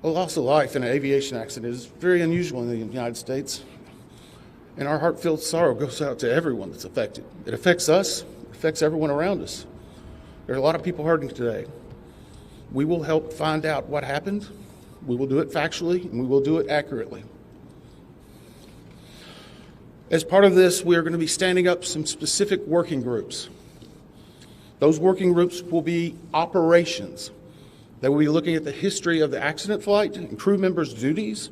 A loss of life in an aviation accident is very unusual in the United States, and our heartfelt sorrow goes out to everyone that's affected. It affects us, it affects everyone around us. There are a lot of people hurting today. We will help find out what happened. We will do it factually, and we will do it accurately. As part of this, we are going to be standing up some specific working groups. Those working groups will be operations. They will be looking at the history of the accident flight and crew members' duties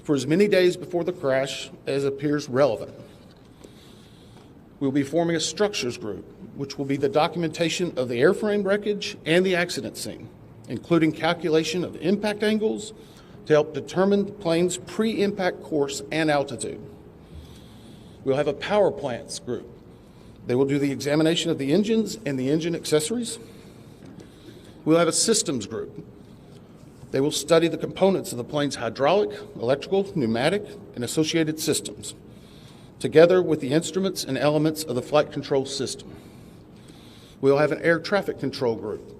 for as many days before the crash as appears relevant. We'll be forming a structures group, which will be the documentation of the airframe wreckage and the accident scene, including calculation of impact angles to help determine the plane's pre-impact course and altitude. We'll have a power plants group. They will do the examination of the engines and the engine accessories. We'll have a systems group. They will study the components of the plane's hydraulic, electrical, pneumatic, and associated systems, together with the instruments and elements of the flight control system. We'll have an air traffic control group.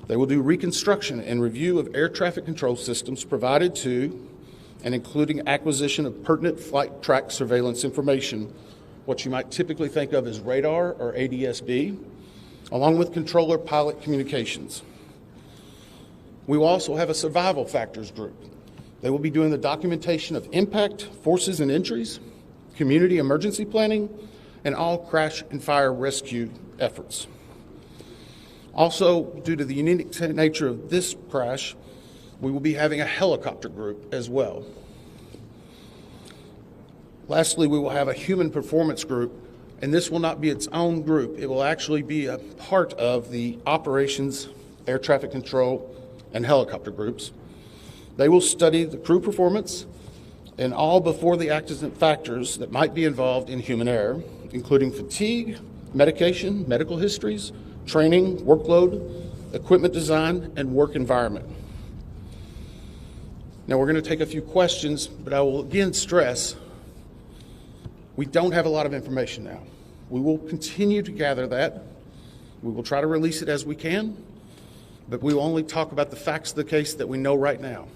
They will do reconstruction and review of air traffic control systems provided to and including acquisition of pertinent flight track surveillance information, what you might typically think of as radar or ADS-B, along with controller-pilot communications. We will also have a survival factors group. They will be doing the documentation of impact, forces and injuries, community emergency planning, and all crash and fire rescue efforts. Also, due to the unique nature of this crash, we will be having a helicopter group as well. Lastly, we will have a human performance group, and this will not be its own group. It will actually be a part of the operations, air traffic control, and helicopter groups. They will study the crew performance and all before the accident factors that might be involved in human error, including fatigue, medication, medical histories, training, workload, equipment design, and work environment. Now we're going to take a few questions, but I will again stress we don't have a lot of information now. We will continue to gather that. We will try to release it as we can, but we will only talk about the facts of the case that we know right now.